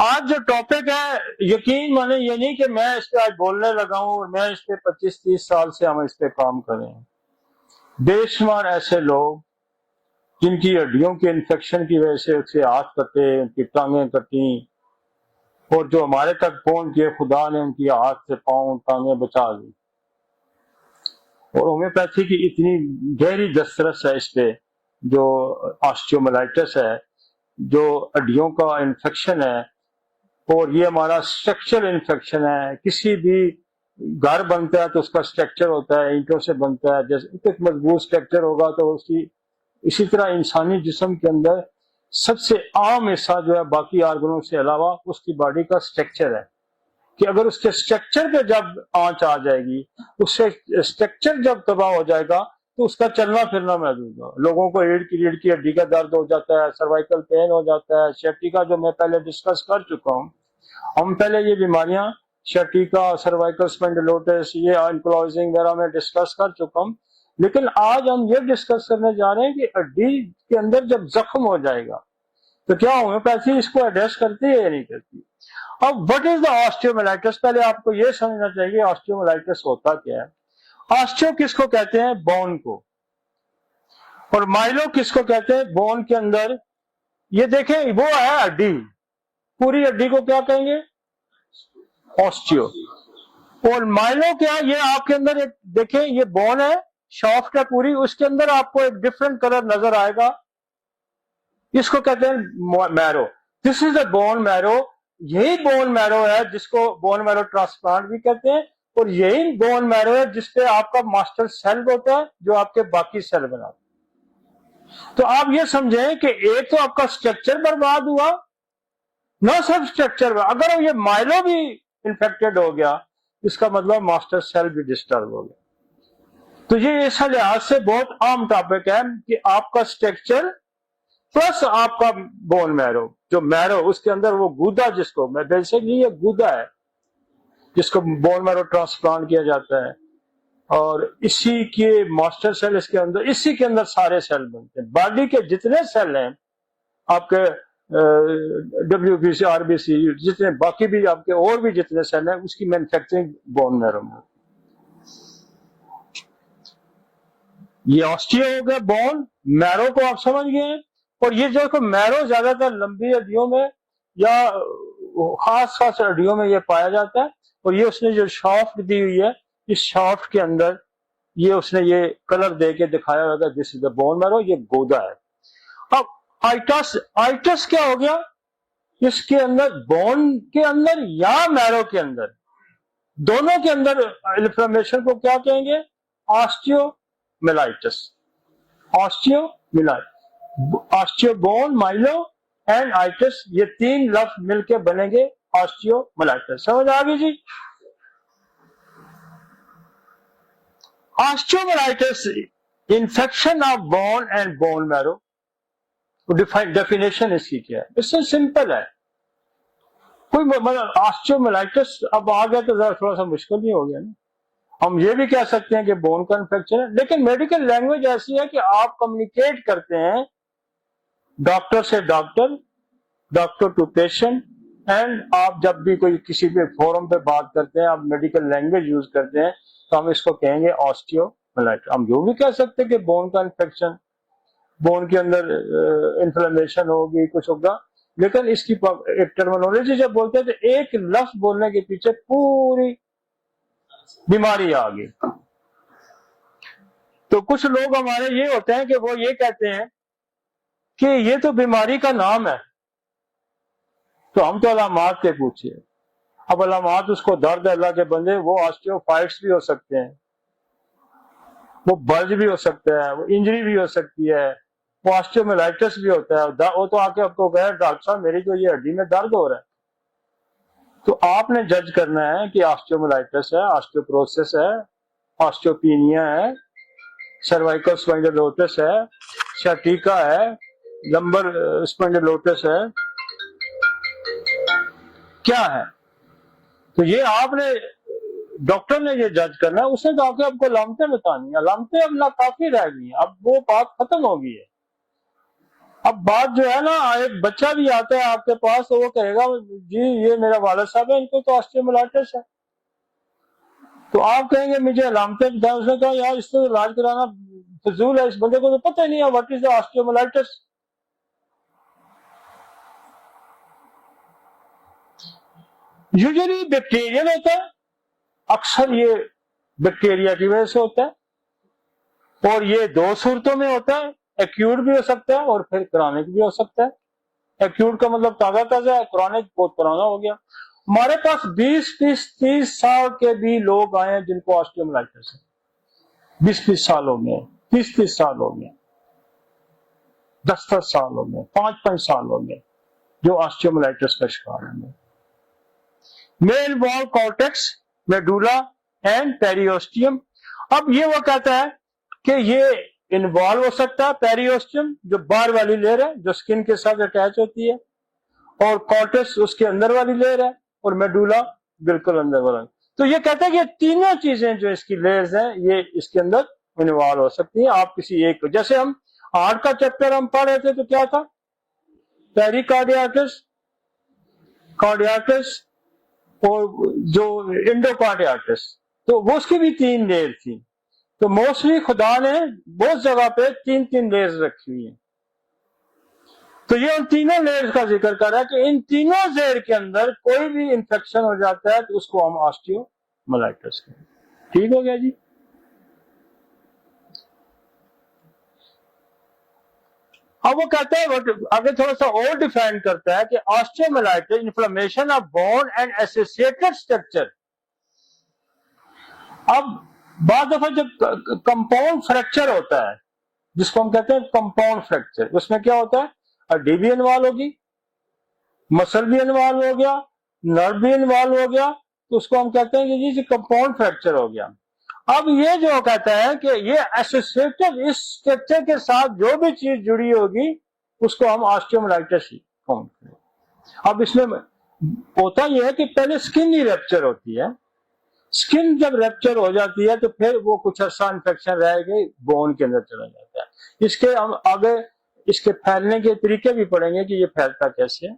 आज जो टॉपिक है, यकीन माने ये नहीं कि मैं इस पे आज बोलने लगा हूं और मैं इस पे 25-30 साल से हम इस पे काम कर रहे हैं। बेशुमार ऐसे लोग जिनकी हड्डियों के इन्फेक्शन की वजह से उसके हाथ कटे, उनकी टांगें कटी, और जो हमारे तक पहुंच गए, खुदा ने उनकी हाथ से पांव टांगें बचा दी। और होम्योपैथी की इतनी गहरी दस्तरस है इस पे, जो ऑस्टियोमाइलाइटिस है, जो हड्डियों का इन्फेक्शन है, और ये हमारा स्ट्रक्चरल इन्फेक्शन है। किसी भी घर बनता है तो उसका स्ट्रक्चर होता है, ईंटों से बनता है, जैसे एक मजबूत स्ट्रक्चर होगा तो उसकी, इसी तरह इंसानी जिस्म के अंदर सबसे आम हिस्सा जो है बाकी आर्गनों से अलावा उसकी बॉडी का स्ट्रक्चर है, कि अगर उसके स्ट्रक्चर पे जब आंच आ जाएगी, उससे स्ट्रक्चर जब तबाह हो जाएगा तो उसका चलना फिरना महदूद हो। लोगों को रीढ़ की हड्डी का दर्द हो जाता है, सर्वाइकल पेन हो जाता है, sciatica जो मैं पहले डिस्कस कर चुका हूँ। हम पहले ये बीमारियां sciatica, सर्वाइकल स्पॉन्डिलोसिस, ये एंक्लोजिंग वगैरह में डिस्कस कर चुका हूँ। लेकिन आज हम ये डिस्कस करने जा रहे हैं कि हड्डी के अंदर जब जख्म हो जाएगा तो क्या होम्योपैथी इसको एड्रेस करती है या नहीं करती। अब व्हाट इज द ऑस्टियोमाइलाइटिस, पहले आपको यह समझना चाहिए ऑस्टियोमाइलाइटिस होता क्या है। ऑस्टियो किसको कहते हैं? बोन को। और माइलो किसको कहते हैं? बोन के अंदर, ये देखें वो है हड्डी, पूरी हड्डी को क्या कहेंगे? ऑस्टियो। और माइलो क्या, ये आपके अंदर एक देखें, ये बोन है, शॉफ्ट है पूरी, उसके अंदर आपको एक डिफरेंट कलर नजर आएगा, इसको कहते हैं marrow. This is the bone marrow. यही बोन मैरो है जिसको बोन मैरो ट्रांसप्लांट भी कहते हैं, और यही बोन मैरो है जिसपे आपका मास्टर सेल होता है जो आपके बाकी सेल बनाते हैं। तो आप ये समझें कि एक तो आपका स्ट्रक्चर बर्बाद हुआ, ना सिर्फ स्ट्रक्चर, अगर ये माइलो भी इंफेक्टेड हो गया इसका मतलब मास्टर सेल भी डिस्टर्ब हो गया। तो ये इस लिहाज से बहुत आम टॉपिक है कि आपका स्ट्रक्चर प्लस आपका बोन मैरो, जो मैरो उसके अंदर वो गूदा, जिसको मैं बेसिकली ये गूदा है जिसको बोन मैरो ट्रांसप्लांट किया जाता है, और इसी के मास्टर सेल इसके अंदर, इसी के अंदर सारे सेल बनते हैं। बॉडी के जितने सेल हैं आपके, WBC, RBC, जितने बाकी भी आपके और भी जितने सेल हैं, उसकी मैन्युफैक्चरिंग बोन मैरो में। ये ऑस्टियो हो गया, बोन मैरो को आप समझ गए। और ये जो मैरो ज्यादातर लंबी हड्डियों में या खास खास हड्डियों में ये पाया जाता है, और ये उसने जो शाफ्ट दी हुई है, इस शाफ्ट के अंदर ये उसने ये कलर दे के दिखाया होगा, this is the bone marrow, ये गोदा है। अब आइटस क्या हो गया? इसके अंदर, बोन के अंदर या मैरो के अंदर, दोनों के अंदर इन्फ्लेमेशन को क्या कहेंगे? Osteomyelitis. Osteomyelitis, osteo bone, myelo and itis, ये तीन लफ्ज मिलके बनेंगे ऑस्टियोमाइलाइटिस। समझ आ गई जी? Osteomyelitis, infection of bone and bone marrow. Definition इसकी क्या है? इससे सिंपल है। कोई मतलब ऑस्टियोमाइलाइटिस अब आ गया तो जरा थोड़ा सा मुश्किल नहीं हो गया ना। हम ये भी कह सकते हैं कि बोन का इन्फेक्शन है, लेकिन मेडिकल लैंग्वेज ऐसी है कि आप कम्युनिकेट करते हैं डॉक्टर से doctor, doctor to patient, and आप जब भी कोई किसी भी फोरम पे बात करते हैं, आप मेडिकल लैंग्वेज यूज करते हैं, तो हम इसको कहेंगे ऑस्टियोमाइलाइटिस। हम जो भी कह सकते हैं कि बोन का इन्फेक्शन, बोन के अंदर इन्फ्लेमेशन होगी, कुछ होगा, लेकिन इसकी एक टर्मिनोलॉजी जब बोलते हैं तो एक लफ्ज बोलने के पीछे पूरी बीमारी आ गई। तो कुछ लोग हमारे ये होते हैं कि वो ये कहते हैं कि ये तो बीमारी का नाम है, तो हम तो अलामात के पूछे। अब अलामात, उसको दर्द अल्लाह के बंदे, वो ऑस्टियोफाइट्स भी हो सकते हैं, वो बल्ज भी हो सकता है, वो इंजरी भी हो सकती है, वो ऑस्टियोमाइलाइटिस भी होता है। वो तो आके आपको कहे डॉक्टर साहब मेरी जो ये हड्डी में दर्द हो रहा है, तो आपने जज करना है कि ऑस्टियोमाइलाइटिस है, ऑस्टियोपोरोसिस है, ऑस्टियोपिनिया है, सर्वाइकल स्पॉन्डिलोसिस है, sciatica है, लंबर स्पॉन्डिलोसिस है, क्या है। तो ये आपने, डॉक्टर ने ये जज करना है, उसने तो आके आपको अलामतें बतानी है। अलामतें अब ना काफी रह गई, अब वो बात खत्म हो गई है। अब बात जो है ना, एक बच्चा भी आता है आपके पास तो वो कहेगा जी ये मेरा वालिद साहब है, इनको तो ऑस्टियोमाइलाइटिस है। तो आप कहेंगे मुझे अलामतें बताएं। उसने कहा यार इससे इलाज कराना फजूल है, इस बंदे को तो पता ही नहीं है what is the osteomyelitis. Usually bacterial होता है, अक्सर ये बैक्टीरिया की वजह से होता है, और ये दो सूरतों में होता है, एक्यूट भी हो सकता है और फिर क्रॉनिक भी हो सकता है। एक्यूट का मतलब ताजा ताजा है, क्रॉनिक बहुत पुराना हो गया। हमारे पास 20-30 साल के भी लोग आए हैं जिनको ऑस्टियोमाइलाइटिस है, 20 साल हो गए, 30 साल हो गए, 10 साल हो गए, 5 साल हो गए, जो ऑस्टियोमाइलाइटिस का शिकार हैं। may involve cortex, medulla and periosteum। अब ये वो कहता है कि ये इन्वॉल्व हो सकता है पेरियोस्टियम, जो बाहर वाली लेयर है जो स्किन के साथ अटैच होती है, और कॉर्टेक्स उसके अंदर वाली लेयर है, और मेडुला बिल्कुल अंदर वाला। तो ये कहता है कि ये तीनों चीजें जो इसकी लेयर्स हैं ये इसके अंदर इन्वॉल्व हो सकती हैं। आप किसी एक, जैसे हम हार्ट का चैप्टर हम पढ़ रहे थे तो क्या था, पेरिकार्डियाटिस, कार्डियाटिस और जो इंडोकार्डियाटिस, तो वो उसकी भी 3 लेयर थी। तो मोस्टली खुदा ने बहुत जगह पे 3-3 लेयर्स रखी हुई है। तो ये उन तीनों लेयर्स का जिक्र कर रहा है कि इन तीनों लेयर के अंदर कोई भी इंफेक्शन हो जाता है तो उसको हम ऑस्टियोमाइलाइटिस कहते हैं। ठीक हो गया जी। अब वो कहते हैं, आगे थोड़ा सा और डिफाइन करता है कि osteomyelitis inflammation of bone and associated structure. अब बाद दफा जब कंपाउंड फ्रैक्चर होता है, जिसको हम कहते हैं कंपाउंड फ्रैक्चर, उसमें क्या होता है, हड्डी भी इन्वॉल्व होगी, मसल भी इन्वॉल्व हो गया, नर्व भी इन्वॉल्व हो गया, तो उसको हम कहते हैं कि जी कंपाउंड फ्रैक्चर हो गया। अब ये जो कहता है कि ये एसोसिएटेड, इस स्ट्रक्चर के साथ जो भी चीज जुड़ी होगी उसको हम ऑस्टियोमाइलाइटिस काउंट करें। अब इसमें होता यह है कि पहले स्किन ही रैप्चर होती है, स्किन जब रैप्चर हो जाती है तो फिर वो कुछ अर्सा इन्फेक्शन रह गई बोन के अंदर चला जाता है। इसके हम आगे इसके फैलने के तरीके भी पढ़ेंगे कि ये फैलता कैसे है।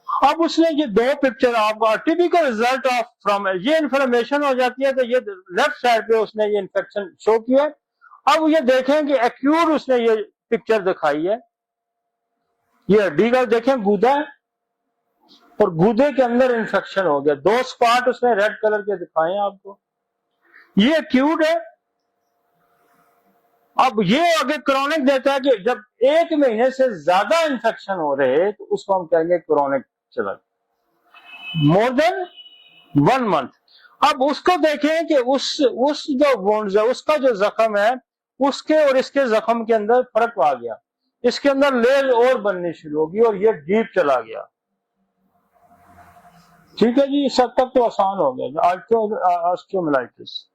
अब उसने ये 2 पिक्चर आपका टिपिकल रिजल्ट ऑफ फ्रॉम, ये इन्फ्लेमेशन हो जाती है तो ये लेफ्ट साइड पे उसने ये इन्फेक्शन शो किया है। अब ये देखें कि एक्यूट उसने ये पिक्चर दिखाई है, ये हड्डी का देखें गूदा है और गूदे के अंदर इन्फेक्शन हो गया, 2 स्पॉट उसने रेड कलर के दिखाए हैं आपको, ये एक्यूट है। अब ये आगे क्रॉनिक देता है कि जब 1 महीने से ज्यादा इन्फेक्शन हो रहे तो उसको हम कहेंगे क्रॉनिक चला, मोर देन 1 मंथ। अब उसको देखें कि उस जो वुंड्स है, उसका जो जख्म है, उसके और इसके जख्म के अंदर फर्क आ गया, इसके अंदर लेयर और बननी शुरू होगी और ये डीप चला गया। ठीक है जी, इस हद तक तो आसान हो गया ऑस्टियोमाइलाइटिस।